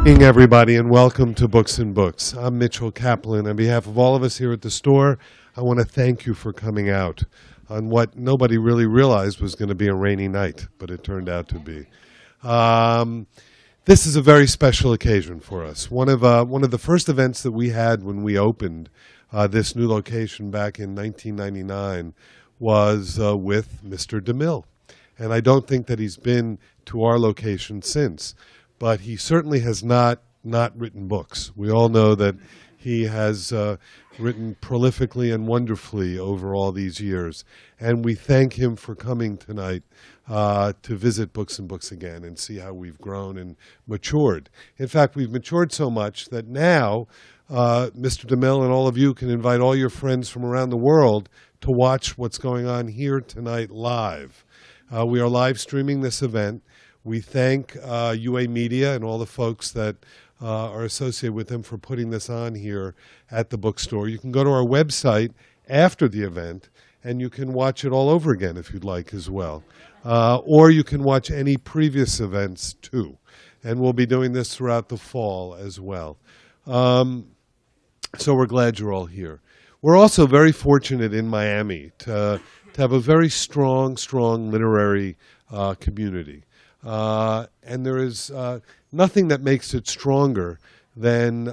Evening, everybody, and welcome to Books and Books. I'm Mitchell Kaplan. On behalf of all of us here at the store, I want to thank you for coming out on what nobody really realized was going to be a rainy night, but it turned out to be. This is a very special occasion for us. One of the first events that we had when we opened this new location back in 1999 was with Mr. DeMille. And I don't think that he's been to our location since. But he certainly has not written books. We all know that he has written prolifically and wonderfully over all these years. And we thank him for coming tonight to visit Books and Books again and see how we've grown and matured. In fact, we've matured so much that now Mr. DeMille and all of you can invite all your friends from around the world to watch what's going on here tonight live. We are live streaming this event. We thank UA Media and all the folks that are associated with them for putting this on here at the bookstore. You can go to our website after the event, and you can watch it all over again if you'd like as well. Or you can watch any previous events, too. And we'll be doing this throughout the fall as well. So we're glad you're all here. We're also very fortunate in Miami to have a very strong literary community. And there is nothing that makes it stronger than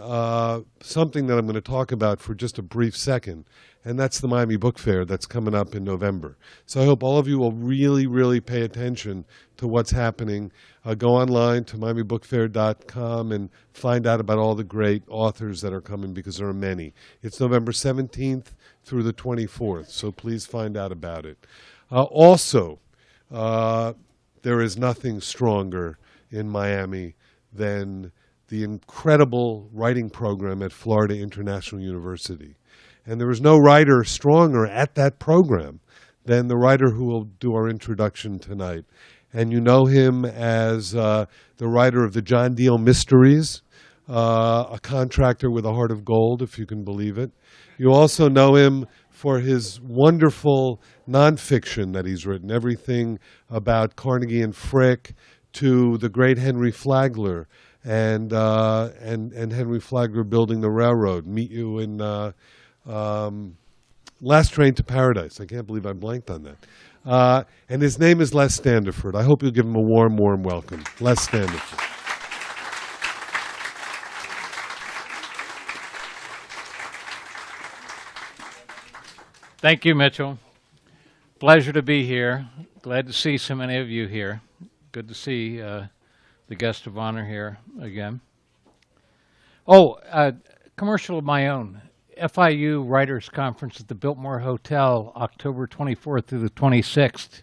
something that I'm going to talk about for just a brief second, and that's the Miami Book Fair that's coming up in November. So I hope all of you will really pay attention to what's happening. Go online to miamibookfair.com and find out about all the great authors that are coming, because there are many. It's November 17th through the 24th, so please find out about it. There is nothing stronger in Miami than the incredible writing program at Florida International University. And there is no writer stronger at that program than the writer who will do our introduction tonight. And you know him as the writer of the John Deal Mysteries, a contractor with a heart of gold, if you can believe it. You also know him for his wonderful nonfiction that he's written, everything about Carnegie and Frick to the great Henry Flagler and Henry Flagler building the railroad. Meet you in Last Train to Paradise. I can't believe I blanked on that. And his name is Les Standiford. I hope you'll give him a warm welcome. Les Standiford. Thank you, Mitchell. Pleasure to be here. Glad to see so many of you here. Good to see the guest of honor here again. Commercial of my own. FIU Writers Conference at the Biltmore Hotel, October 24th through the 26th.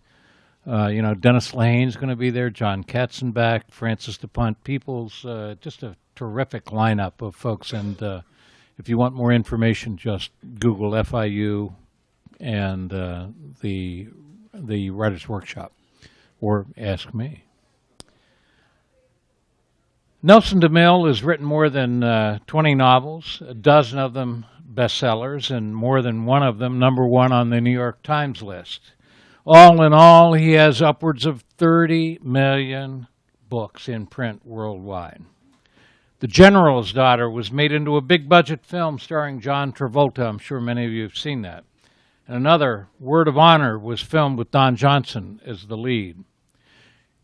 Dennis Lehane's going to be there, John Katzenbach, Francis DuPont Peoples, just a terrific lineup of folks. And if you want more information, just Google FIU and the Writers' Workshop, or ask me. Nelson DeMille has written more than 20 novels, a dozen of them bestsellers, and more than one of them #1 on the New York Times list. All in all, he has upwards of 30 million books in print worldwide. The General's Daughter was made into a big-budget film starring John Travolta. I'm sure many of you have seen that. And another, Word of Honor, was filmed with Don Johnson as the lead.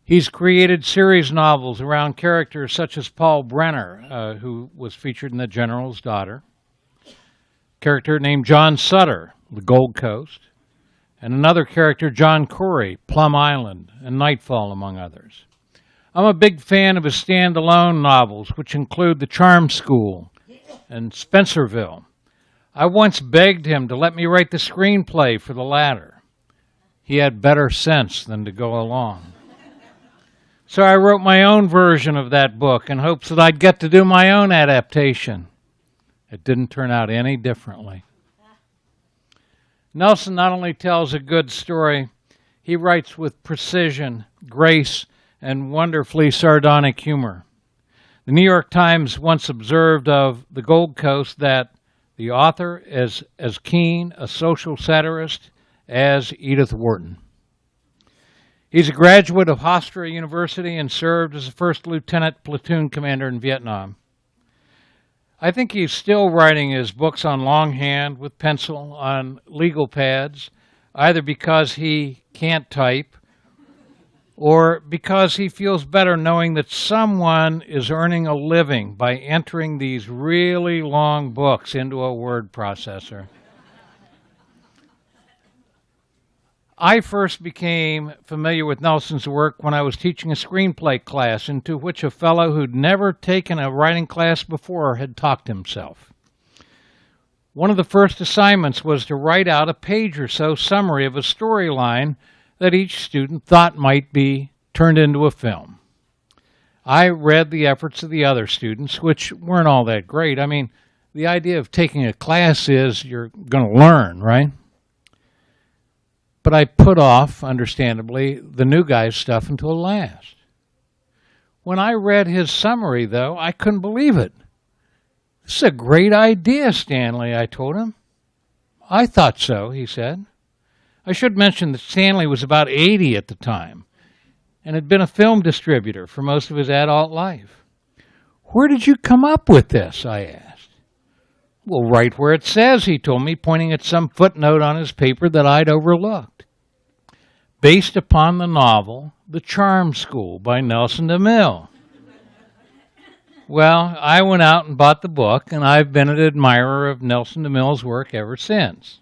He's created series novels around characters such as Paul Brenner, who was featured in The General's Daughter, a character named John Sutter, The Gold Coast, and another character, John Corey, Plum Island, and Nightfall, among others. I'm a big fan of his standalone novels, which include The Charm School and Spencerville. I once begged him to let me write the screenplay for the latter. He had better sense than to go along. So I wrote my own version of that book in hopes that I'd get to do my own adaptation. It didn't turn out any differently. Nelson not only tells a good story, he writes with precision, grace, and wonderfully sardonic humor. The New York Times once observed of The Gold Coast that the author is as keen a social satirist as Edith Wharton. He's a graduate of Hofstra University and served as a first lieutenant platoon commander in Vietnam. I think he's still writing his books on longhand with pencil on legal pads, either because he can't type or because he feels better knowing that someone is earning a living by entering these really long books into a word processor. I first became familiar with Nelson's work when I was teaching a screenplay class into which a fellow who'd never taken a writing class before had talked himself. One of the first assignments was to write out a page or so summary of a storyline that each student thought might be turned into a film. I read the efforts of the other students, which weren't all that great. I mean, the idea of taking a class is you're going to learn, right? But I put off, understandably, the new guy's stuff until last. When I read his summary, though, I couldn't believe it. "This is a great idea, Stanley," I told him. "I thought so," he said. I should mention that Stanley was about 80 at the time and had been a film distributor for most of his adult life. "Where did you come up with this?" I asked. "Well, right where it says," he told me, pointing at some footnote on his paper that I'd overlooked. "Based upon the novel The Charm School by Nelson DeMille." Well, I went out and bought the book, and I've been an admirer of Nelson DeMille's work ever since.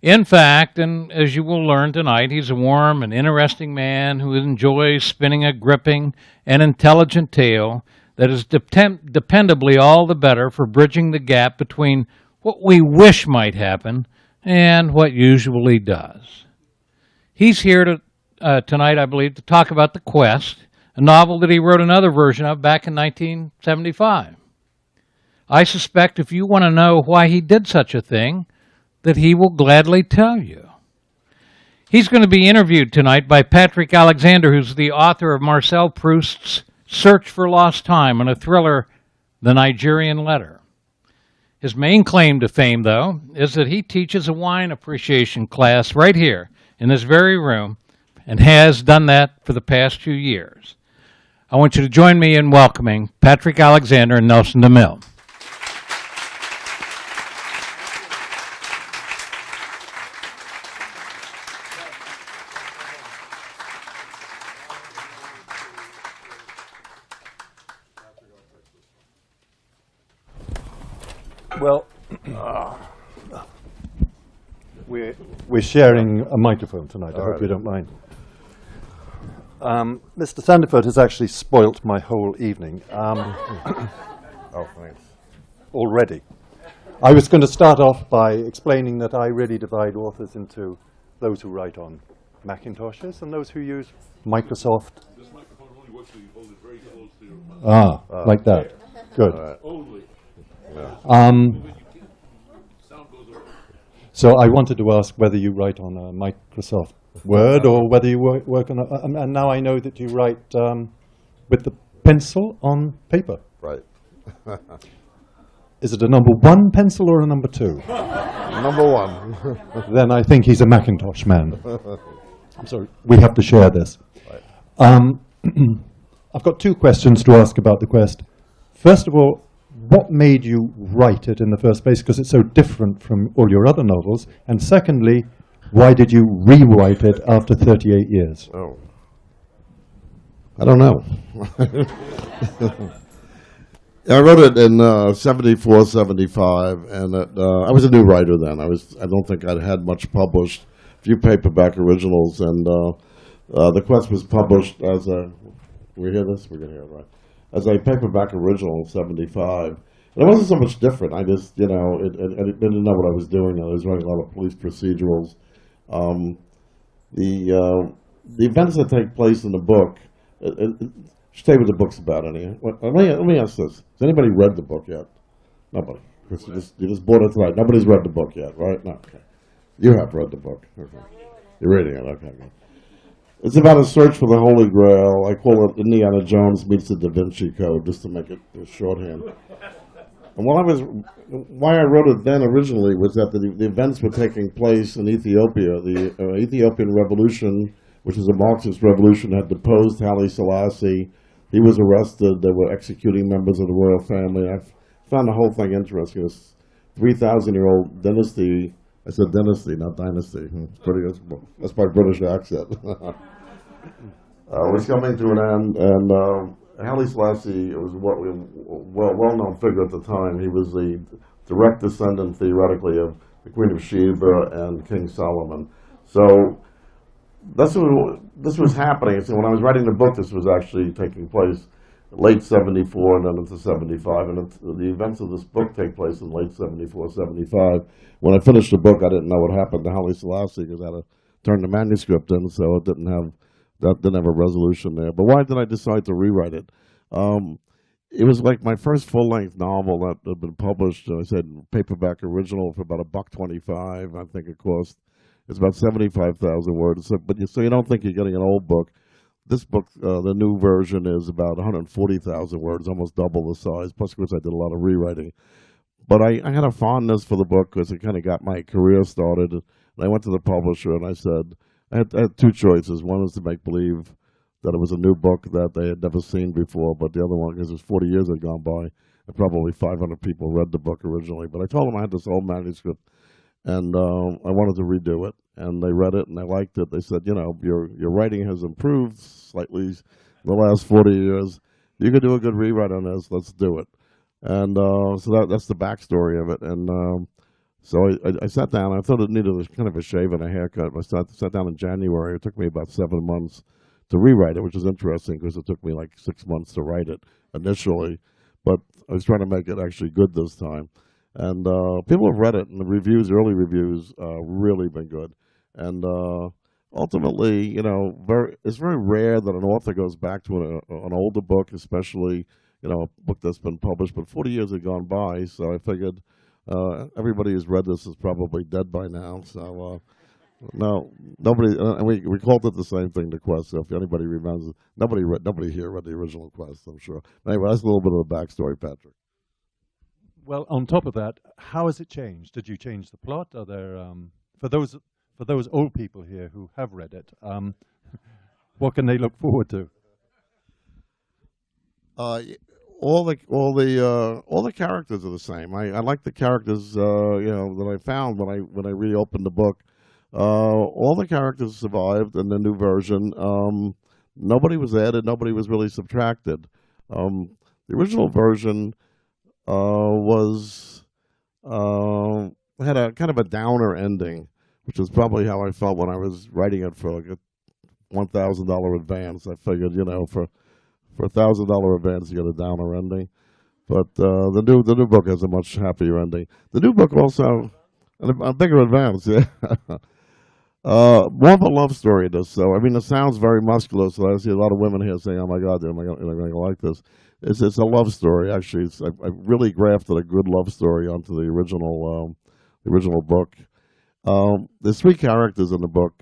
In fact, and as you will learn tonight, he's a warm and interesting man who enjoys spinning a gripping and intelligent tale that is dependably all the better for bridging the gap between what we wish might happen and what usually does. He's here tonight, I believe, to talk about The Quest, a novel that he wrote another version of back in 1975. I suspect if you want to know why he did such a thing, that he will gladly tell you. He's going to be interviewed tonight by Patrick Alexander, who's the author of Marcel Proust's Search for Lost Time and a thriller, The Nigerian Letter. His main claim to fame, though, is that he teaches a wine appreciation class right here in this very room and has done that for the past 2 years. I want you to join me in welcoming Patrick Alexander and Nelson DeMille. Well, we're sharing a microphone tonight. I hope you don't mind. Mr. Sandiford has actually spoilt my whole evening. Oh, thanks. Already. I was going to start off by explaining that I really divide authors into those who write on Macintoshes and those who use Microsoft. This microphone only works if you hold it very close to your mouth. Like that. Good. Only. Sound goes over. So I wanted to ask whether you write on a Microsoft Word or whether you work on a... And now I know that you write with the pencil on paper. Right. Is it a number 1 pencil or a number 2? Number 1. Then I think he's a Macintosh man. I'm sorry, we have to share this. Right. I've got 2 questions to ask about The Quest. First of all, what made you write it in the first place? Because it's so different from all your other novels. And secondly, why did you rewrite it after 38 years? Oh. I don't know. I wrote it in 74, 75, and I was a new writer then. I don't think I'd had much published, a few paperback originals, and The Quest was published as a, we hear this? We're going to hear it, right? As a paperback original in 75. And it wasn't so much different. I just, I didn't know what I was doing. I was writing a lot of police procedurals. The events that take place in the book, should tell you what the book's about. Let me ask this. Has anybody read the book yet? Nobody. You just bought it tonight. Nobody's read the book yet, right? No. Okay. You have read the book. Okay. You're reading it. Okay. Good. It's about a search for the Holy Grail. I call it Indiana Jones meets the Da Vinci Code, just to make it shorthand. And why I wrote it then originally was that the events were taking place in Ethiopia. The Ethiopian Revolution which is a Marxist revolution, had deposed Haile Selassie. He was arrested. They were executing members of the royal family. I found the whole thing interesting. This 3,000-year-old dynasty. I said dynasty, not dynasty. That's my British accent. Was coming to an end, and Haile Selassie was a well-known figure at the time. He was the direct descendant, theoretically, of the Queen of Sheba and King Solomon. So this was happening. So when I was writing the book, this was actually taking place late 74 and then into 75. And the events of this book take place in late 74, 75. When I finished the book, I didn't know what happened to Haile Selassie because I had to turn the manuscript in, so it didn't have a resolution there. But why did I decide to rewrite it? It was like my first full-length novel that had been published. I said paperback original for about $1.25. I think it cost. It's about 75,000 words. So you don't think you're getting an old book. This book, the new version, is about 140,000 words, almost double the size. Plus, of course, I did a lot of rewriting. But I had a fondness for the book because it kind of got my career started. And I went to the publisher and I said, I had two choices. One was to make believe that it was a new book that they had never seen before, but the other one, because it was 40 years had gone by, and probably 500 people read the book originally. But I told them I had this old manuscript, and I wanted to redo it. And they read it, and they liked it. They said, you know, your writing has improved slightly in the last 40 years. You could do a good rewrite on this. Let's do it. And so that's the backstory of it. And so I sat down. I thought it needed kind of a shave and a haircut. I sat down in January. It took me about 7 months to rewrite it, which is interesting because it took me like 6 months to write it initially. But I was trying to make it actually good this time. And people have read it, and the reviews, early reviews, really been good. And ultimately, you know, it's very rare that an author goes back to an older book, especially, you know, a book that's been published. But 40 years had gone by, so I figured everybody who's read this is probably dead by now. So no, nobody. And we called it the same thing, the Quest. So if anybody remembers, nobody here read the original Quest, I'm sure. Anyway, that's a little bit of the backstory, Patrick. Well, on top of that, how has it changed? Did you change the plot? Are there for those old people here who have read it, what can they look forward to? All the characters are the same. I like the characters you know, that I found when I reopened the book. All the characters survived in the new version. Nobody was added. Nobody was really subtracted. The original version had a kind of a downer ending, which is probably how I felt when I was writing it for like a $1,000 advance. I figured, you know, for $1,000 advance, you get a downer ending. But the new book has a much happier ending. The new book also, a bigger advance, yeah. More of a love story, does so. I mean, it sounds very muscular, so I see a lot of women here saying, "Oh my God, am I going to like this?" It's a love story, actually. I really grafted a good love story onto the original book. There's 3 characters in the book.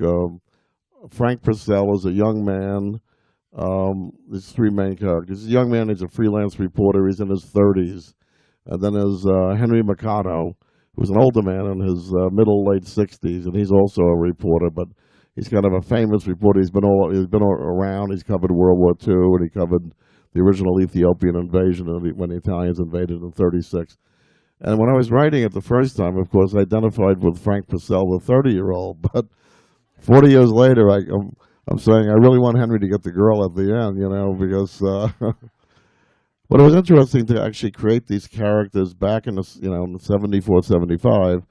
Frank Purcell is a young man. There's 3 main characters. He's a young man. He's a freelance reporter. He's in his 30s. And then there's Henry Mikado, who's an older man in his late 60s, and he's also a reporter, but he's kind of a famous reporter. He's been around. He's covered World War II, and he covered the original Ethiopian invasion when the Italians invaded in '36. And when I was writing it the first time, of course, I identified with Frank Purcell, the 30-year-old. But 40 years later, I'm saying I really want Henry to get the girl at the end, you know, because. But it was interesting to actually create these characters back in the, you know, in 74, 75,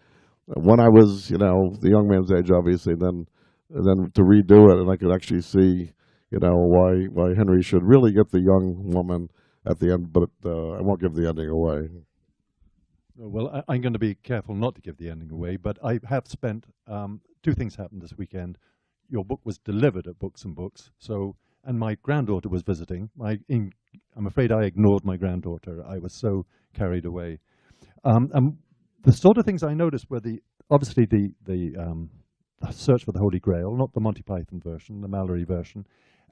when I was, you know, the young man's age, obviously, and then to redo it, and I could actually see, you know, why Henry should really get the young woman at the end, but I won't give the ending away. Well, I'm going to be careful not to give the ending away, but I have spent, 2 things happened this weekend. Your book was delivered at Books and Books, and my granddaughter was visiting. I'm afraid I ignored my granddaughter. I was so carried away. The sort of things I noticed were obviously the Search for the Holy Grail, not the Monty Python version, the Mallory version.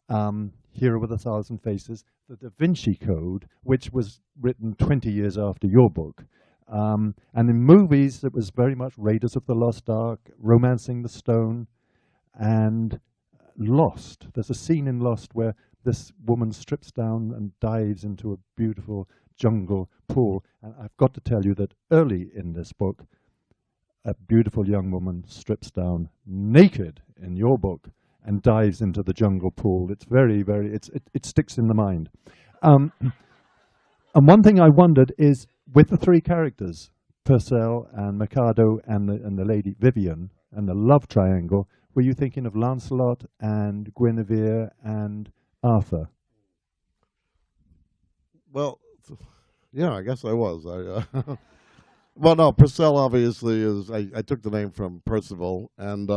Hero with a Thousand Faces, the Da Vinci Code, which was written 20 years after your book. And in movies, it was very much Raiders of the Lost Ark, Romancing the Stone, and Lost. There's a scene in Lost where this woman strips down and dives into a beautiful jungle pool. And I've got to tell you that early in this book, a beautiful young woman strips down naked in your book and dives into the jungle pool. It's very, very, it sticks in the mind. And one thing I wondered is, with the three characters, Purcell and Mikado and the lady Vivian, and the love triangle, were you thinking of Lancelot and Guinevere and Arthur? Well, yeah, I guess I was. Well, no, Purcell obviously is. I took the name from Percival, and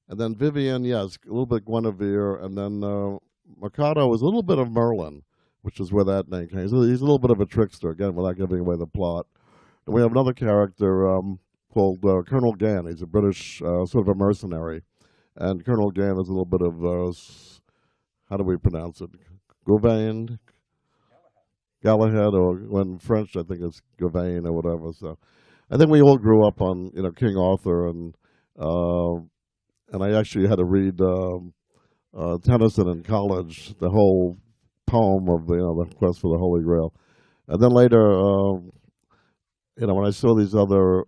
then Vivian, yes, a little bit Guinevere, and then Mikado was a little bit of Merlin, which is where that name came. He's a little bit of a trickster, again, without giving away the plot. And we have another character called Colonel Gann. He's a British sort of a mercenary, and Colonel Gann is a little bit of how do we pronounce it? Gauvain, Galahad, or when French, I think it's Gauvain or whatever. So, I think we all grew up on King Arthur, and I actually had to read Tennyson in college, the whole poem of the Quest for the Holy Grail, and then later. When I saw these other,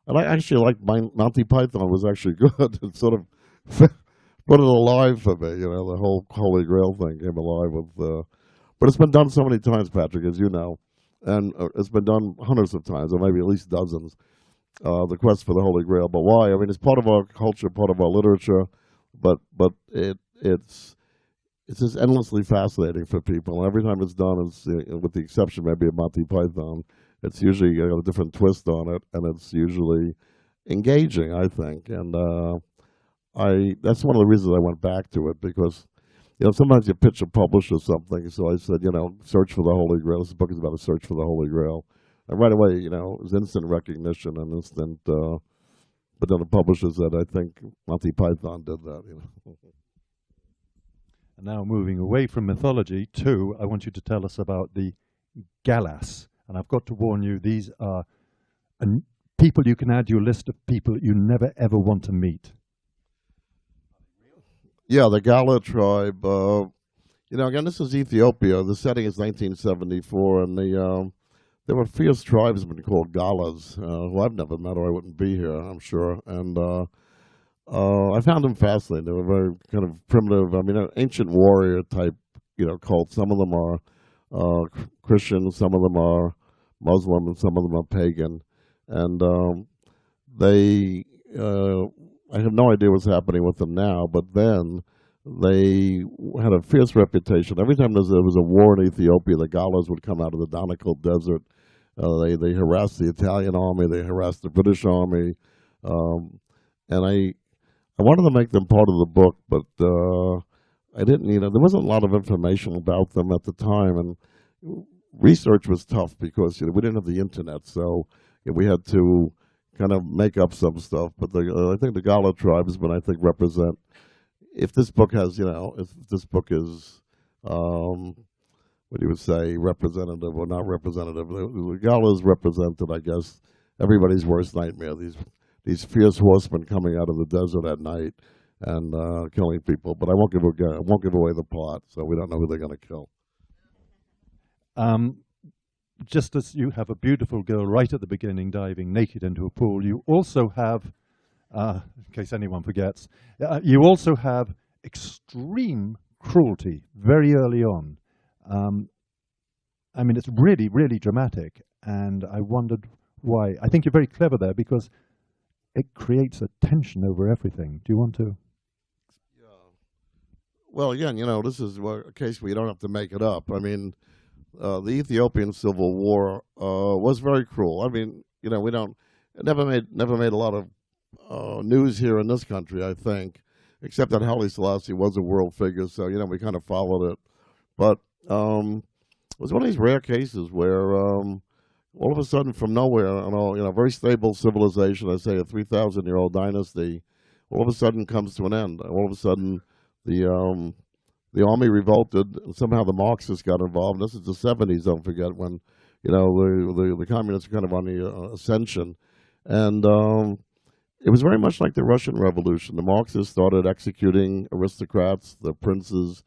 and I actually liked Monty Python was actually good. It sort of put it alive for me. The whole Holy Grail thing came alive with. But it's been done so many times, Patrick, as you know, and it's been done hundreds of times, or maybe at least dozens. The Quest for the Holy Grail. But why? I mean, it's part of our culture, part of our literature, but it's just endlessly fascinating for people. And every time it's done, it's with the exception maybe of Monty Python. It's usually a different twist on it, and it's usually engaging, I think. And that's one of the reasons I went back to it, because sometimes you pitch a publisher something. So I said, search for the Holy Grail. This book is about a search for the Holy Grail, and right away, it was instant recognition and instant. But then the publisher said, I think Monty Python did that. And now moving away from mythology to, I want you to tell us about the Gallas. And I've got to warn you, these are people you can add to your list of people you never ever want to meet. Yeah, the Gala tribe. Again, this is Ethiopia. The setting is 1974, and there were fierce tribesmen called Galas, who I've never met, or I wouldn't be here, I'm sure. And I found them fascinating. They were very kind of primitive. I mean, ancient warrior type, cults. Some of them are Christian, some of them are Muslim, and some of them are pagan. And I have no idea what's happening with them now, but then they had a fierce reputation. Every time there was a war in Ethiopia, the Galas would come out of the Danakil Desert. They harassed the Italian army, they harassed the British army, and I wanted to make them part of the book, but I didn't. There wasn't a lot of information about them at the time, and research was tough because we didn't have the internet, so we had to kind of make up some stuff. But I think the Gala tribesmen, I think, represent. If this book has, if this book is, what you would say, representative or not representative, the Galas represented, I guess, everybody's worst nightmare. These fierce horsemen coming out of the desert at night and killing people. But I won't give away the plot, so we don't know who they're going to kill. Just as you have a beautiful girl right at the beginning diving naked into a pool, you also have, in case anyone forgets, you also have extreme cruelty very early on. I mean, it's really, really dramatic, and I wondered why. I think you're very clever there because it creates a tension over everything. Do you want to? Yeah. Well, again, this is a case where you don't have to make it up. I mean, the Ethiopian Civil War was very cruel. I mean, it never made a lot of news here in this country, I think, except that Haile Selassie was a world figure, so we kind of followed it. But it was one of these rare cases where all of a sudden, from nowhere, very stable civilization, I say a 3,000-year-old dynasty, all of a sudden comes to an end. All of a sudden, the army revolted, and somehow the Marxists got involved. This is the 70s, don't forget, when the communists were kind of on the ascension, and it was very much like the Russian Revolution. The Marxists started executing aristocrats, the princes.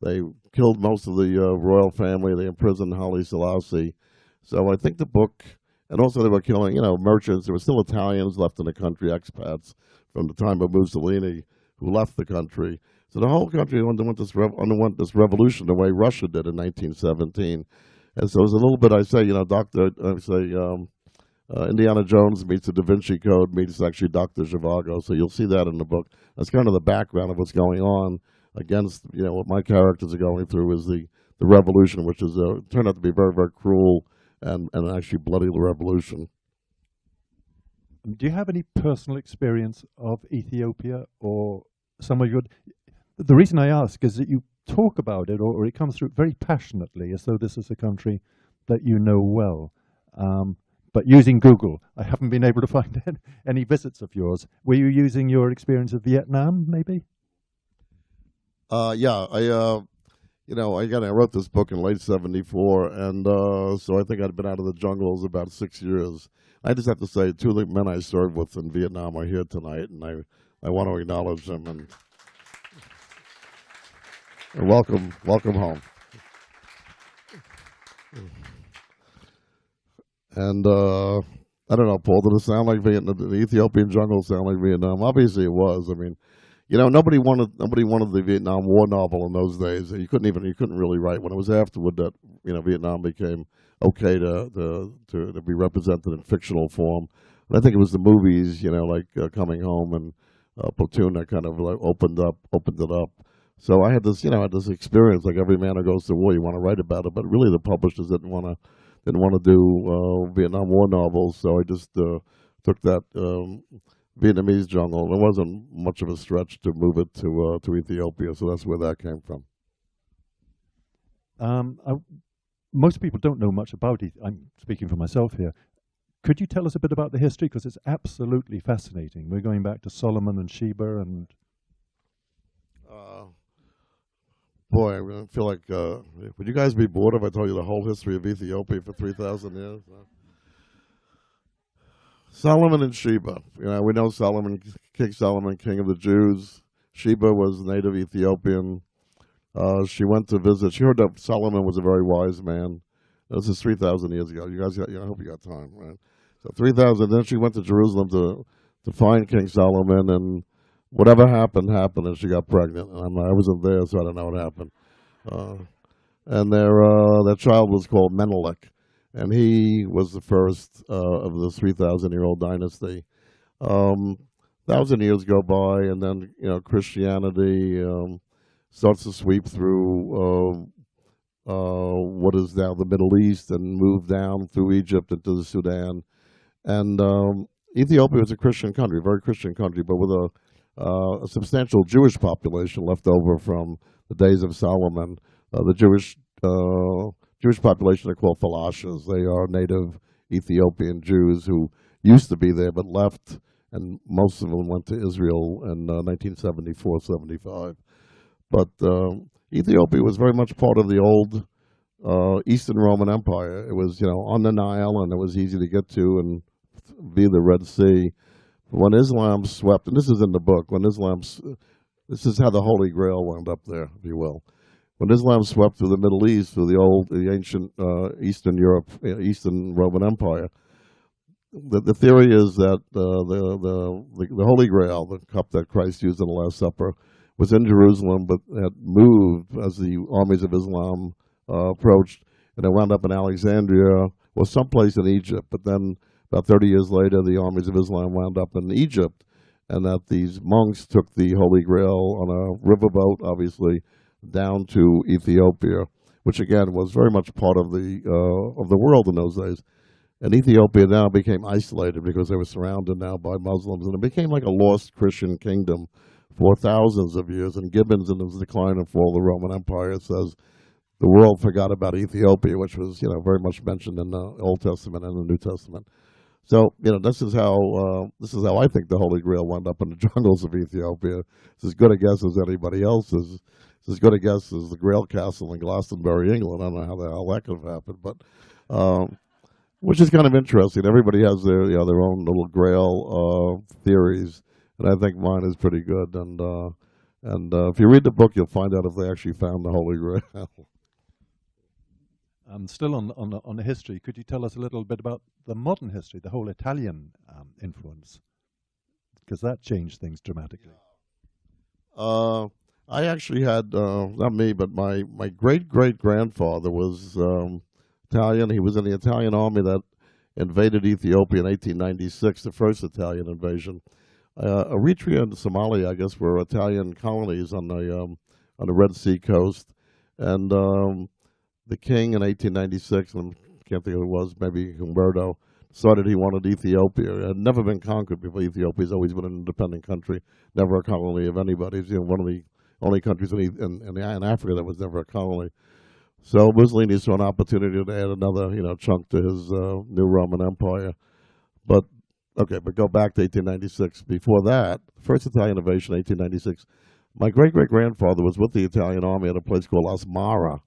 They killed most of the royal family. They imprisoned Haile Selassie. So I think the book, and also they were killing, merchants. There were still Italians left in the country, expats from the time of Mussolini who left the country. So the whole country underwent this revolution the way Russia did in 1917. And so it was a little bit, Indiana Jones meets the Da Vinci Code meets actually Dr. Zhivago. So you'll see that in the book. That's kind of the background of what's going on against, what my characters are going through is the revolution, which is turned out to be very, very cruel and actually bloody revolution. Do you have any personal experience of Ethiopia or some of your... The reason I ask is that you talk about it, or it comes through very passionately, as though this is a country that you know well. But using Google, I haven't been able to find any visits of yours. Were you using your experience of Vietnam, maybe? Yeah, I wrote this book in late '74, and so I think I'd been out of the jungles about 6 years. I just have to say, two of the men I served with in Vietnam are here tonight, and I want to acknowledge them and welcome home. And I don't know, Paul, did it sound like Vietnam? The Ethiopian jungle sound like Vietnam? Obviously, it was. I mean, nobody wanted the Vietnam War novel in those days. You couldn't really write. When it was afterward that Vietnam became okay to be represented in fictional form. And I think it was the movies, like Coming Home and Platoon that kind of like opened it up. So I had this experience. Like every man who goes to war, you want to write about it, but really the publishers didn't want to do Vietnam War novels. So I just took that Vietnamese jungle. It wasn't much of a stretch to move it to Ethiopia, so that's where that came from. Most people don't know much about it. I'm speaking for myself here. Could you tell us a bit about the history? Because it's absolutely fascinating. We're going back to Solomon and Sheba and... Boy, I really feel like, would you guys be bored if I told you the whole history of Ethiopia for 3,000 years? Solomon and Sheba. We know King Solomon, king of the Jews. Sheba was native Ethiopian. She went to visit. She heard that Solomon was a very wise man. This is 3,000 years ago. You guys I hope you got time, right? So 3,000. Then she went to Jerusalem to find King Solomon, and whatever happened, and she got pregnant. And I wasn't there, so I don't know what happened. And their child was called Menelik, and he was the first of the 3,000-year-old dynasty. 1,000 years go by, and then Christianity starts to sweep through what is now the Middle East and move down through Egypt into the Sudan. And Ethiopia was a Christian country, a very Christian country, but with a substantial Jewish population left over from the days of Solomon. The Jewish population are called Falashas. They are native Ethiopian Jews who used to be there but left, and most of them went to Israel in 1974-75. But Ethiopia was very much part of the old Eastern Roman Empire. It was, on the Nile, and it was easy to get to and via the Red Sea. When Islam swept, and this is in the book, this is how the Holy Grail wound up there, if you will. When Islam swept through the Middle East, through the ancient Eastern Europe, Eastern Roman Empire, the theory is that the Holy Grail, the cup that Christ used in the Last Supper, was in Jerusalem, but had moved as the armies of Islam approached, and it wound up in Alexandria, or someplace in Egypt. But then, about 30 years later, the armies of Islam wound up in Egypt, and that these monks took the Holy Grail on a riverboat, obviously, down to Ethiopia, which again was very much part of the world in those days. And Ethiopia now became isolated because they were surrounded now by Muslims, and it became like a lost Christian kingdom for thousands of years. And Gibbons, in his Decline and Fall of the Roman Empire, says the world forgot about Ethiopia, which was very much mentioned in the Old Testament and the New Testament. So this is how I think the Holy Grail wound up in the jungles of Ethiopia. It's as good a guess as anybody else's. It's as good a guess as the Grail Castle in Glastonbury, England. I don't know how the hell that could have happened, but which is kind of interesting. Everybody has their their own little Grail theories, and I think mine is pretty good. And if you read the book, you'll find out if they actually found the Holy Grail. Still on the history, could you tell us a little bit about the modern history, the whole Italian influence? Because that changed things dramatically. I actually had, not me, but my great-great-grandfather was Italian. He was in the Italian army that invaded Ethiopia in 1896, the first Italian invasion. Eritrea and Somalia, I guess, were Italian colonies on the Red Sea coast. And the king in 1896, and I can't think who it was, maybe Humberto, decided he wanted Ethiopia. It had never been conquered before. Ethiopia's always been an independent country, never a colony of anybody. It's one of the only countries in Africa that was never a colony. So Mussolini saw an opportunity to add another chunk to his new Roman Empire. But go back to 1896. Before that, first Italian invasion, 1896. My great-great-grandfather was with the Italian army at a place called Asmara,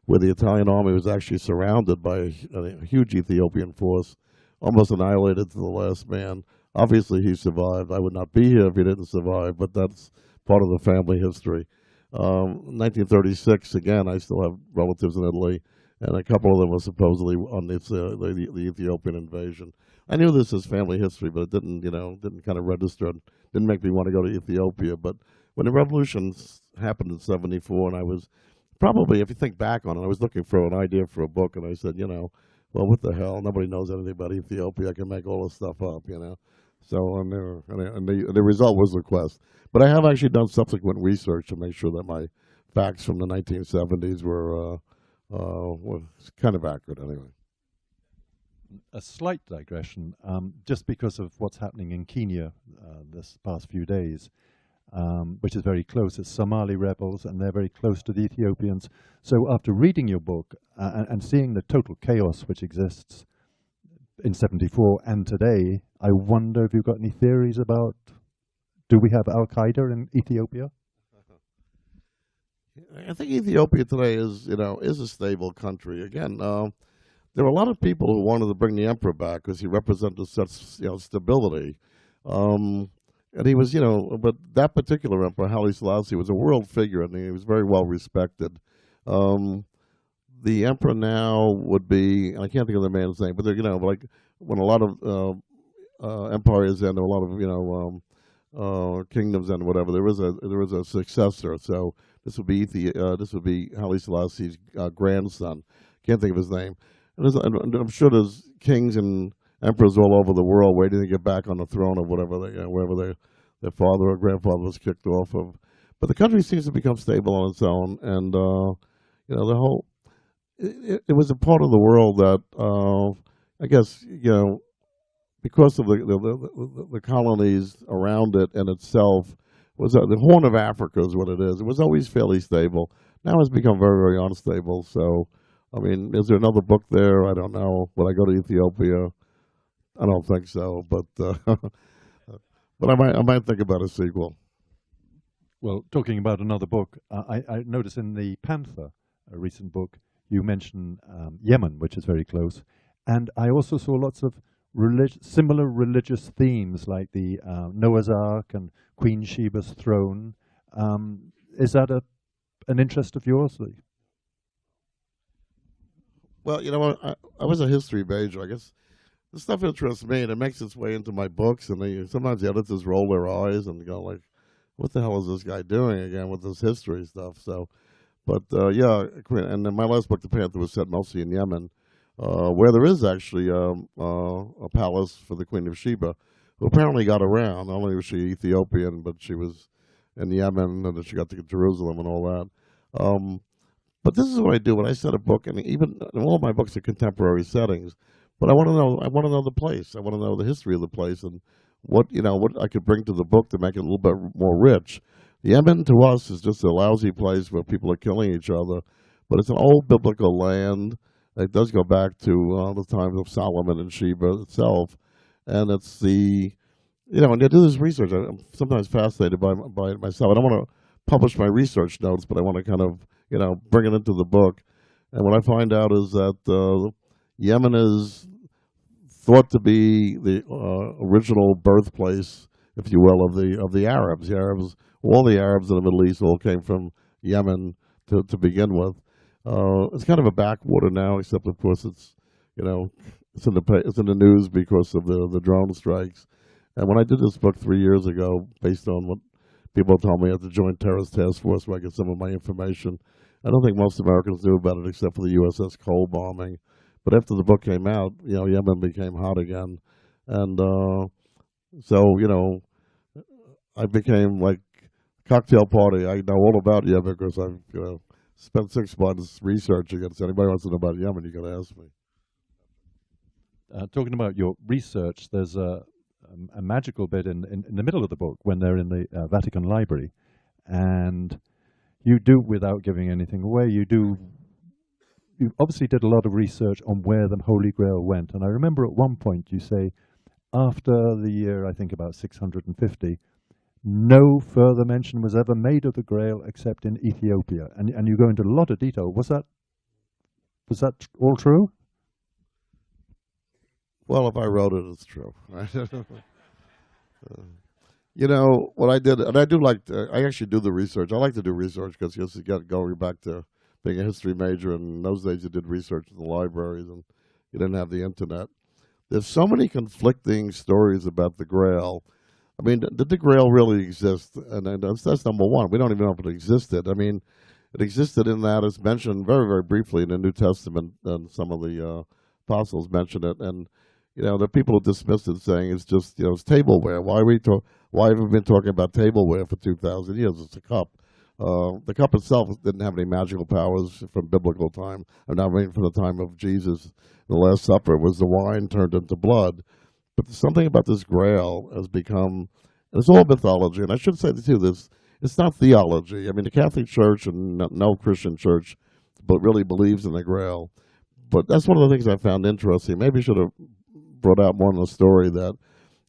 where the Italian army was actually surrounded by a huge Ethiopian force, almost annihilated to the last man. Obviously, he survived. I would not be here if he didn't survive, but that's part of the family history. 1936, again, I still have relatives in Italy, and a couple of them were supposedly on the Ethiopian invasion. I knew this as family history, but it didn't kind of register. It didn't make me want to go to Ethiopia. But when the revolution happened in '74, and I was probably, if you think back on it, I was looking for an idea for a book, and I said, well, what the hell? Nobody knows anything about Ethiopia. I can make all this stuff up, So and the result was the quest. But I have actually done subsequent research to make sure that my facts from the 1970s were kind of accurate anyway. A slight digression, just because of what's happening in Kenya this past few days, which is very close. It's Somali rebels, and they're very close to the Ethiopians. So after reading your book and seeing the total chaos which exists in '74 and today, I wonder if you've got any theories about, do we have Al-Qaeda in Ethiopia? I think Ethiopia today is a stable country. Again, there were a lot of people who wanted to bring the emperor back because he represented such stability. And he was, but that particular emperor, Haile Selassie, was a world figure, and he was very well respected. The emperor now would be, and I can't think of the man's name, but like when a lot of empires end, or a lot of kingdoms end, whatever, there was a successor. So this would be Haile Selassie's grandson. Can't think of his name. And I'm sure there's kings and emperors all over the world waiting to get back on the throne of wherever their father or grandfather was kicked off of. But the country seems to become stable on its own, and the whole it was a part of the world that I guess because of the colonies around it and itself was the Horn of Africa is what it is. It was always fairly stable. Now it's become very, very unstable. So, I mean, is there another book there? I don't know. Would I go to Ethiopia? I don't think so, but but I might think about a sequel. Well, talking about another book, I noticed in the Panther, a recent book, you mentioned Yemen, which is very close, and I also saw lots of similar religious themes like the Noah's Ark and Queen Sheba's throne. Is that an interest of yours? Well, I was a history major. I guess this stuff interests me, and it makes its way into my books. And sometimes the editors roll their eyes and go like, "What the hell is this guy doing again with this history stuff?" So, but yeah, and then my last book, The Panther, was set mostly in Yemen, where there is actually a palace for the Queen of Sheba, who apparently got around. Not only was she Ethiopian, but she was in Yemen, and then she got to Jerusalem and all that. But this is what I do when I set a book, and even all my books are contemporary settings. But I want to know the place. I want to know the history of the place and what I could bring to the book to make it a little bit more rich. Yemen to us is just a lousy place where people are killing each other, but it's an old biblical land. It does go back to the times of Solomon and Sheba itself, and it's when I do this research, I'm sometimes fascinated by it myself. I don't want to publish my research notes, but I want to kind of bring it into the book. And what I find out is that Yemen is thought to be the original birthplace, if you will, of the Arabs. The Arabs, all the Arabs in the Middle East, all came from Yemen to begin with. It's kind of a backwater now, except of course it's it's in the news because of the drone strikes. And when I did this book 3 years ago, based on what people told me at the Joint Terrorist Task Force, where I get some of my information, I don't think most Americans knew about it except for the USS Cole bombing. But after the book came out, Yemen became hot again, and so I became like cocktail party. I know all about Yemen because I've spent 6 months researching it. So anybody wants to know about Yemen, you got to ask me. Talking about your research, there's a magical bit in the middle of the book when they're in the Vatican Library, and you do, without giving anything away, you obviously did a lot of research on where the Holy Grail went. And I remember at one point you say, after the year, I think about 650, no further mention was ever made of the Grail except in Ethiopia. And you go into a lot of detail. Was that all true? Well, if I wrote it, it's true. What I did, and I do I actually do the research. I like to do research because you got going back to being a history major, and in those days you did research in the libraries and you didn't have the internet. There's so many conflicting stories about the Grail. I mean, did the Grail really exist? And that's number one. We don't even know if it existed. I mean, it existed in that it's mentioned very, very briefly in the New Testament, and some of the apostles mention it. And there are people who dismiss it, saying it's just it's tableware. Why have we been talking about tableware for 2,000 years? It's a cup. The cup itself didn't have any magical powers from biblical time. And I mean, from the time of Jesus, the Last Supper was the wine turned into blood. But something about this Grail has become, it's all mythology. And I should say too, it's not theology. I mean, the Catholic Church and no Christian church, but really believes in the Grail. But that's one of the things I found interesting. Maybe I should have brought out more in the story that,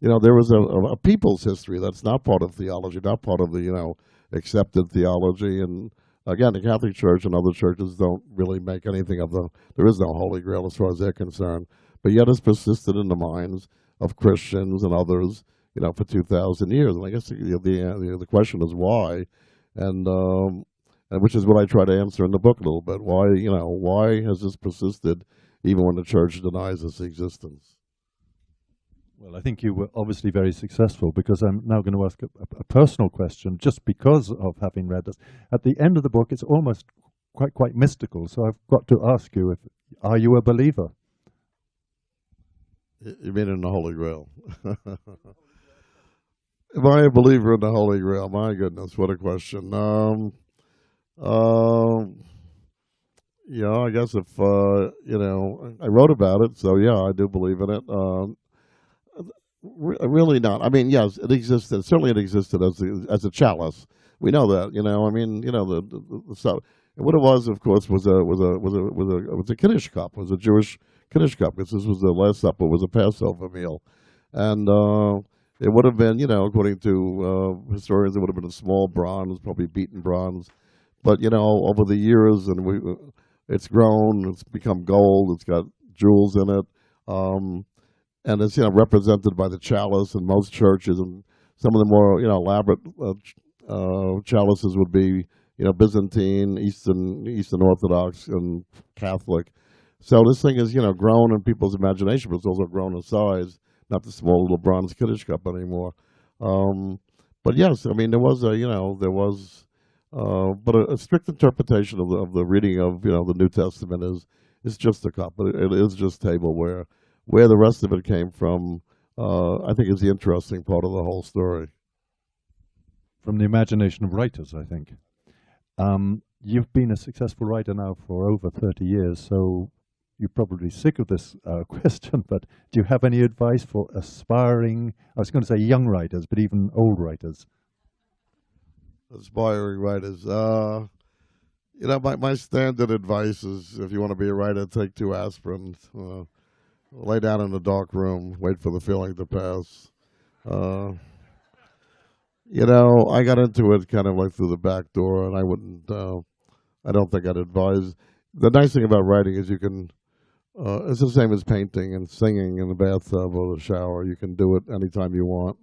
there was a people's history that's not part of theology, not part of the, accepted theology. And again, the Catholic Church and other churches don't really make anything of there is no Holy Grail as far as they're concerned. But yet it's persisted in the minds of Christians and others, for 2,000 years. And I guess the question is why, and which is what I try to answer in the book a little bit. Why has this persisted even when the church denies its existence? Well, I think you were obviously very successful, because I'm now going to ask a personal question just because of having read this. At the end of the book, it's almost quite mystical. So I've got to ask you, are you a believer? You mean in the Holy Grail? Am I a believer in the Holy Grail? My goodness, what a question. I guess if, I wrote about it, so yeah, I do believe in it. Really not. I mean, yes, it existed. Certainly it existed as a chalice. We know that, so what it was, of course, was a Kiddush cup. It was a Jewish Kiddush cup, because this was the Last Supper, was a Passover meal. And it would have been, according to historians, it would have been a small bronze, probably beaten bronze. But, over the years, and it's grown, it's become gold, it's got jewels in it. And it's, represented by the chalice in most churches. And some of the more, elaborate chalices would be, Byzantine, Eastern Orthodox, and Catholic. So this thing is, grown in people's imagination, but it's also grown in size, not the small little bronze Kiddush cup anymore. But yes, I mean, there was but a strict interpretation of the reading of, the New Testament is just a cup. It is just tableware. Where the rest of it came from, I think, is the interesting part of the whole story. From the imagination of writers, I think. You've been a successful writer now for over 30 years, so you're probably sick of this question, but do you have any advice for aspiring, I was going to say young writers, but even old writers? Aspiring writers. My standard advice is, if you want to be a writer, take 2 aspirin, lay down in a dark room, wait for the feeling to pass. I got into it kind of like through the back door, and I don't think I'd advise. The nice thing about writing is you can it's the same as painting and singing in the bathtub or the shower. You can do it anytime you want.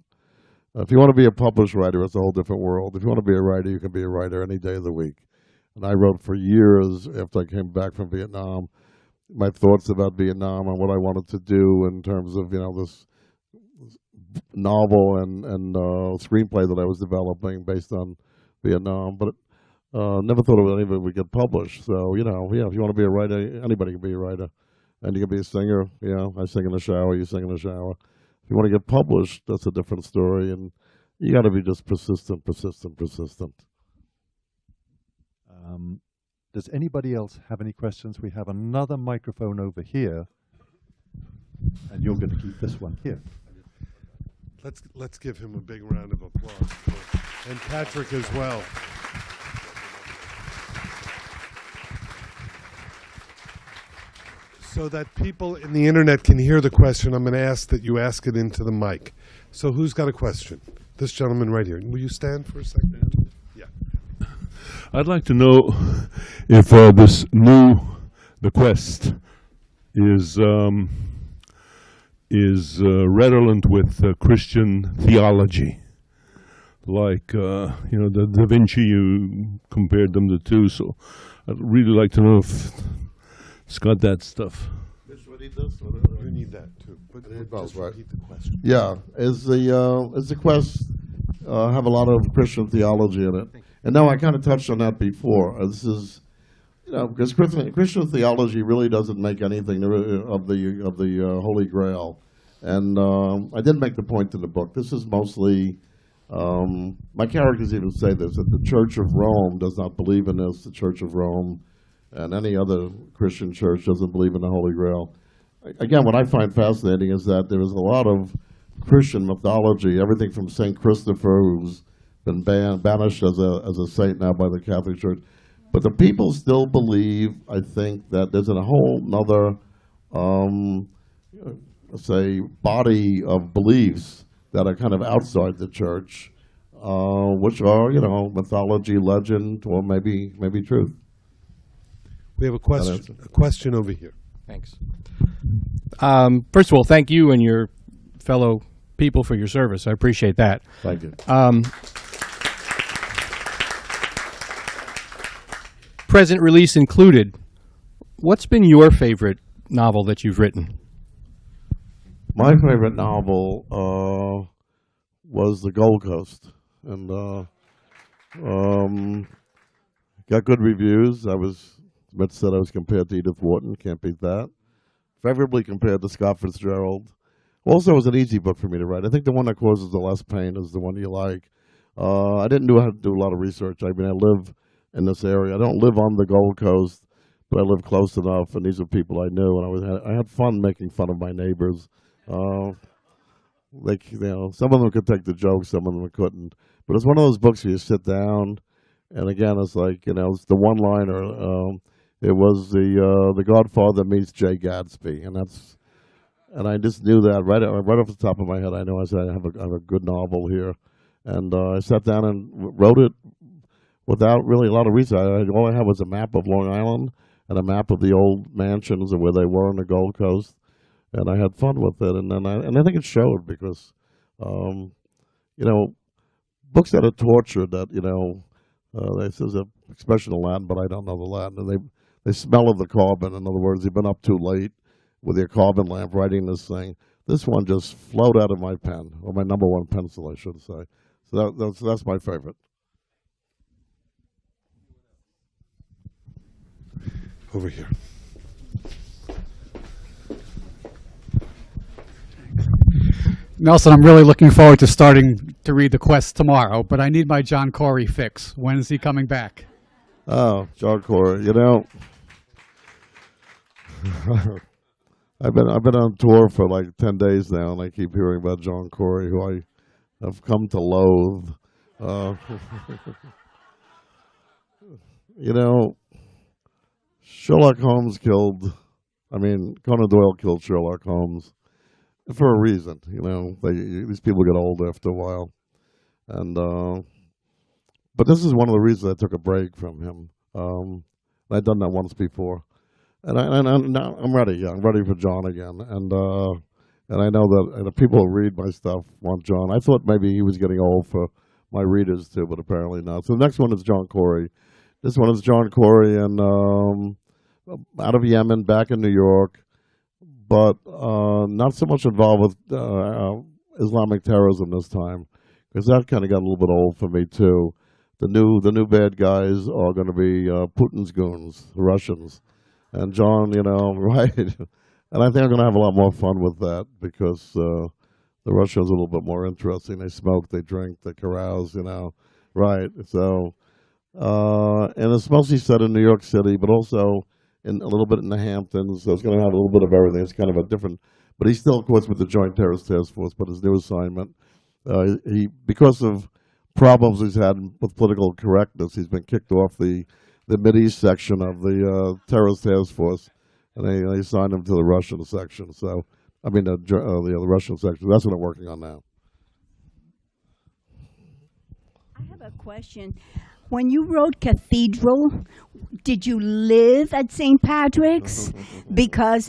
If you want to be a published writer, it's a whole different world. If you want to be a writer, you can be a writer any day of the week. And I wrote for years after I came back from Vietnam, my thoughts about Vietnam and what I wanted to do in terms of, this novel and screenplay that I was developing based on Vietnam. But never thought of any of it would get published. So, if you want to be a writer, anybody can be a writer. And you can be a singer. I sing in the shower, you sing in the shower. If you want to get published, that's a different story. And you got to be just persistent. Does anybody else have any questions? We have another microphone over here, and you're going to keep this one here. Let's give him a big round of applause, and Patrick as well. So that people in the internet can hear the question, I'm going to ask that you ask it into the mic. So who's got a question? This gentleman right here. Will you stand for a second? Yeah. I'd like to know if the quest is redolent with Christian theology. Like, the Da Vinci, you compared them to two, so I'd really like to know if it's got that stuff. You need that too. But both, just right? repeat the question. Yeah, is the quest have a lot of Christian theology in it? And now I kind of touched on that before. This is, because Christian theology really doesn't make anything of the Holy Grail. And I did make the point in the book. This is mostly, my characters even say this, that the Church of Rome does not believe in this. The Church of Rome and any other Christian church doesn't believe in the Holy Grail. Again, what I find fascinating is that there is a lot of Christian mythology, everything from St. Christopher, who's been banished as a saint now by the Catholic Church. But the people still believe, I think, that there's a whole other, say, body of beliefs that are kind of outside the church, which are, mythology, legend, or maybe truth. We have a question over here. Thanks. First of all, thank you and your fellow people for your service. I appreciate that. Thank you. Present release included, what's been your favorite novel that you've written? My favorite novel was The Gold Coast, and got good reviews. Mitch said I was compared to Edith Wharton. Can't beat that. Favorably compared to Scott Fitzgerald. Also, it was an easy book for me to write. I think the one that causes the less pain is the one you like. I didn't have to do a lot of research. I mean, I live in this area. I don't live on the Gold Coast, but I live close enough, and these are people I knew, and I had fun making fun of my neighbors. Some of them could take the jokes, some of them couldn't. But it's one of those books where you sit down, and again, it's like, it's the one-liner. It was the Godfather meets Jay Gatsby, and I just knew that right off the top of my head. I know I said I have a good novel here, and I sat down and wrote it without really a lot of research. All I had was a map of Long Island and a map of the old mansions and where they were on the Gold Coast, and I had fun with it. And I think it showed because, books that are tortured, that there's an expression in Latin, but I don't know the Latin, and they smell of the carbon. In other words, you've been up too late with your carbon lamp writing this thing. This one just flowed out of my pen, or my number one pencil, I should say. So that's my favorite. Over here. Nelson, I'm really looking forward to starting to read The Quest tomorrow, but I need my John Corey fix. When is he coming back? Oh, John Corey, I've been on tour for like 10 days now, and I keep hearing about John Corey, who I have come to loathe. Sherlock Holmes Conan Doyle killed Sherlock Holmes for a reason. These people get old after a while, and but this is one of the reasons I took a break from him. I'd done that once before. I'm ready. I'm ready for John again, and I know that the people who read my stuff want John. I thought maybe he was getting old for my readers too, but apparently not. So the next one is John Corey. This one is John Corey, and out of Yemen, back in New York, but not so much involved with Islamic terrorism this time, because that kind of got a little bit old for me too. The new bad guys are going to be Putin's goons, the Russians, and John, right? And I think I'm going to have a lot more fun with that because the Russians are a little bit more interesting. They smoke, they drink, they carouse, right? So, and it's mostly set in New York City, but also in a little bit in the Hamptons. So it's going to have a little bit of everything. It's kind of a different, but he's still, of course, with the Joint Terrorist Task Force. But his new assignment, because of problems he's had with political correctness, he's been kicked off the Mideast section of the Terrorist Task Force. And they assigned him to the Russian section. So, I mean, the Russian section. That's what I'm working on now. I have a question. When you wrote Cathedral, did you live at St. Patrick's? Because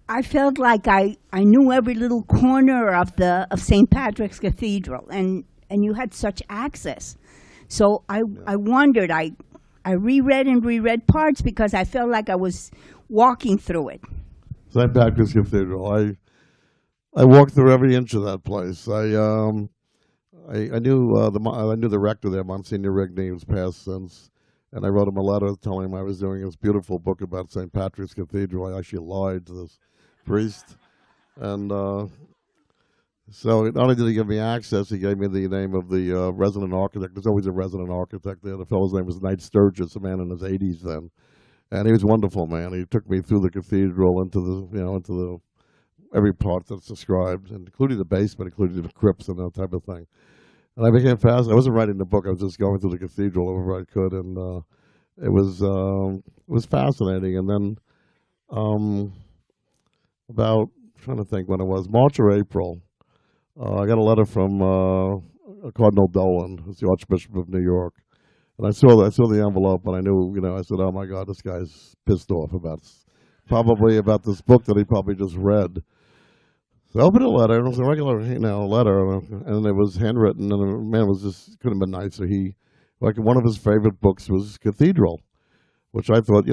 I felt like I knew every little corner of St. Patrick's Cathedral, and you had such access. So I wondered. I reread and reread parts because I felt like I was walking through it. St. Patrick's Cathedral. I walked through every inch of that place. I knew the rector there, Monsignor Rigney, who's passed since, and I wrote him a letter telling him I was doing this beautiful book about St. Patrick's Cathedral. I actually lied to this priest, and so not only did he give me access, he gave me the name of the resident architect. There's always a resident architect there. The fellow's name was Knight Sturgis, a man in his 80s then. And he was a wonderful man. He took me through the cathedral into the every part that's described, including the basement, including the crypts and that type of thing. And I became fascinated. I wasn't writing the book. I was just going through the cathedral wherever I could, and it was fascinating. And then about, I'm trying to think when it was, March or April, I got a letter from Cardinal Dolan, who's the Archbishop of New York. And I saw the envelope, and I knew, I said, oh, my God, this guy's pissed off about this book that he probably just read. So I opened a letter, and it was a regular, letter, and it was handwritten, and the man couldn't have been nicer. One of his favorite books was Cathedral, which I thought,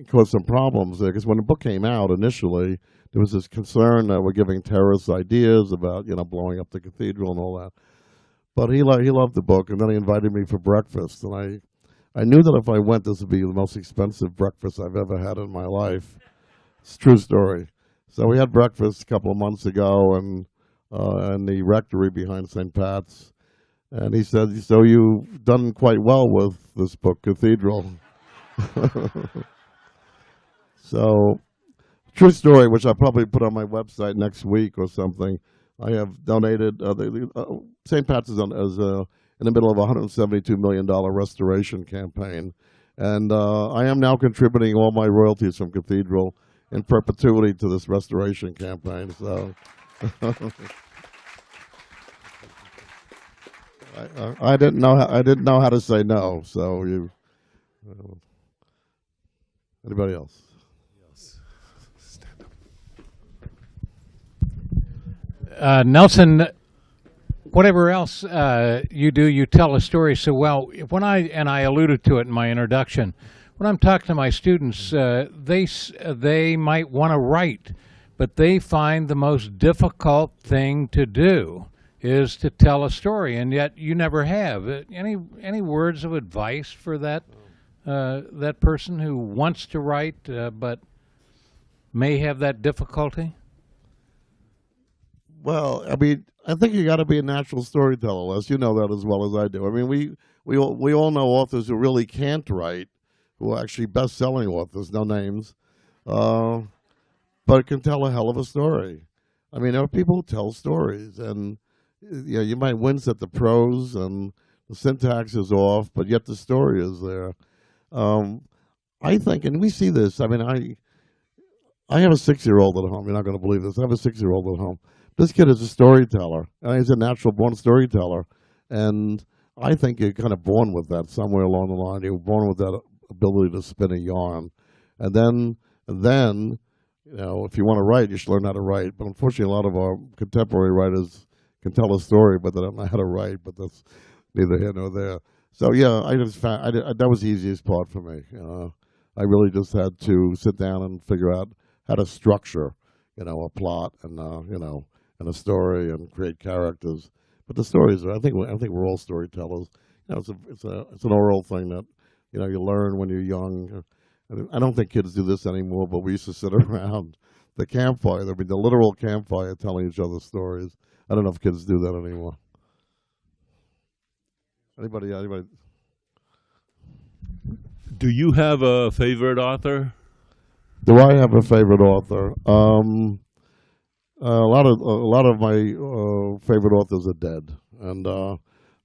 caused some problems there, because when the book came out initially, there was this concern that we're giving terrorist ideas about, blowing up the cathedral and all that. But he loved the book, and then he invited me for breakfast. And I knew that if I went, this would be the most expensive breakfast I've ever had in my life. It's a true story. So we had breakfast a couple of months ago in the rectory behind St. Pat's. And he said, so you've done quite well with this book, Cathedral. So, true story, which I'll probably put on my website next week or something. I have donated, St. Pat's is in the middle of a $172 million restoration campaign. And I am now contributing all my royalties from Cathedral in perpetuity to this restoration campaign. So I didn't know how to say no. So anybody else? Nelson, whatever else you do, you tell a story so well. When I alluded to it in my introduction, when I'm talking to my students, they might want to write, but they find the most difficult thing to do is to tell a story, and yet you never have. Any words of advice for that person who wants to write but may have that difficulty? Well, I mean, I think you got to be a natural storyteller, Les. You know that as well as I do. I mean, we all know authors who really can't write, who are actually best-selling authors, no names, but can tell a hell of a story. I mean, there are people who tell stories, and you might wince at the prose and the syntax is off, but yet the story is there. I think, and we see this. I mean, I have a 6-year-old at home. You're not going to believe this. I have a 6-year-old at home. This kid is a storyteller, and he's a natural-born storyteller. And I think you're kind of born with that somewhere along the line. You're born with that ability to spin a yarn. And then, if you want to write, you should learn how to write. But unfortunately, a lot of our contemporary writers can tell a story, but they don't know how to write. But that's neither here nor there. So yeah, I just found that was the easiest part for me. I really just had to sit down and figure out how to structure, a plot and and a story and create characters. But the stories, I think we're all storytellers. It's an oral thing that you learn when you're young. I don't think kids do this anymore, but we used to sit around the campfire. There'd be the literal campfire telling each other stories. I don't know if kids do that anymore. Anybody? Do you have a favorite author? Do I have a favorite author? A lot of my favorite authors are dead, and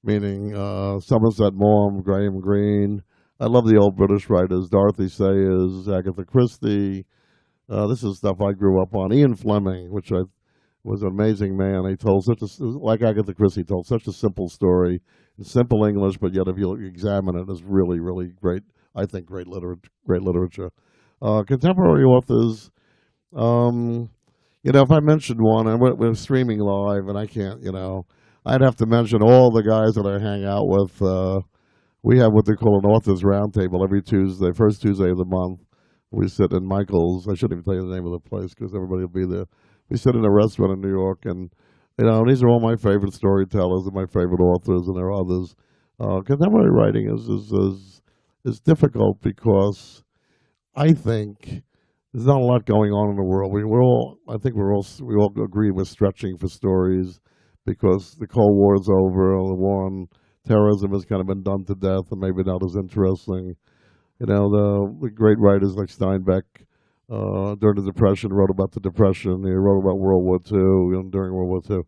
meaning Somerset Maugham, Graham Greene. I love the old British writers, Dorothy Sayers, Agatha Christie. This is stuff I grew up on. Ian Fleming, which was an amazing man. He told like Agatha Christie, told such a simple story in simple English, but yet if you examine it, it's really, really great. I think great literature. Contemporary authors. If I mentioned one, and we're streaming live, and I can't, I'd have to mention all the guys that I hang out with. We have what they call an authors roundtable every Tuesday, first Tuesday of the month. We sit in Michael's. I shouldn't even tell you the name of the place because everybody will be there. We sit in a restaurant in New York, and these are all my favorite storytellers and my favorite authors, and there are others. Contemporary writing is difficult because I think there's not a lot going on in the world. We all agree we're stretching for stories because the Cold War is over, the war on terrorism has kind of been done to death and maybe not as interesting. The great writers like Steinbeck during the Depression wrote about the Depression. He wrote about World War II during World War II.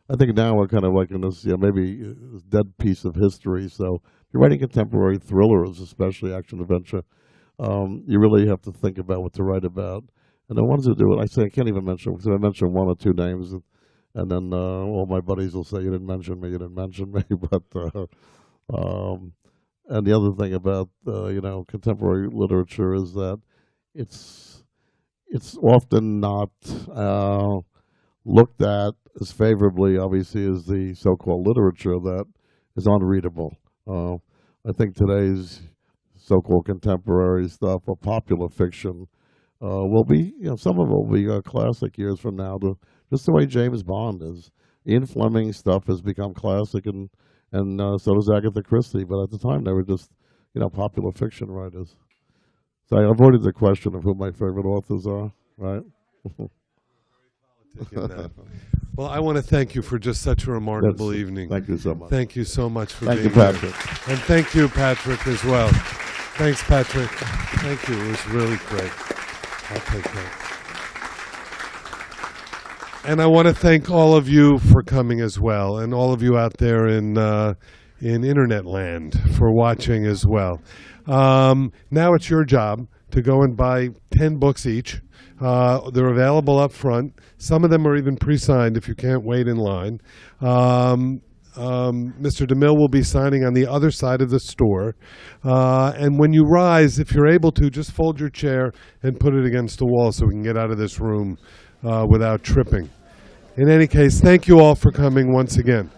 I think now we're kind of like in this, maybe dead piece of history. So if you're writing contemporary thrillers, especially action adventure, you really have to think about what to write about. And the ones who do it, I can't even mention, because I mention one or two names, and then all my buddies will say, you didn't mention me. But and the other thing about contemporary literature is that it's often not looked at as favorably, obviously, as the so-called literature that is unreadable. I think today's so-called contemporary stuff or popular fiction will be, some of it will be classic years from now. Just the way James Bond is. Ian Fleming stuff has become classic, and so does Agatha Christie. But at the time, they were just, popular fiction writers. So I avoided the question of who my favorite authors are, right? Well, I want to thank you for just such a remarkable evening. Thank you so much. Thank you so much for Thank being you, Patrick. here. And thank you, Patrick, as well. Thanks, Patrick. Thank you. It was really great. I'll take that. And I want to thank all of you for coming as well, and all of you out there in internet land for watching as well. Now it's your job to go and buy 10 books each. They're available up front. Some of them are even pre-signed if you can't wait in line. Mr. DeMille will be signing on the other side of the store. And when you rise, if you're able to, just fold your chair and put it against the wall so we can get out of this room without tripping. In any case, thank you all for coming once again.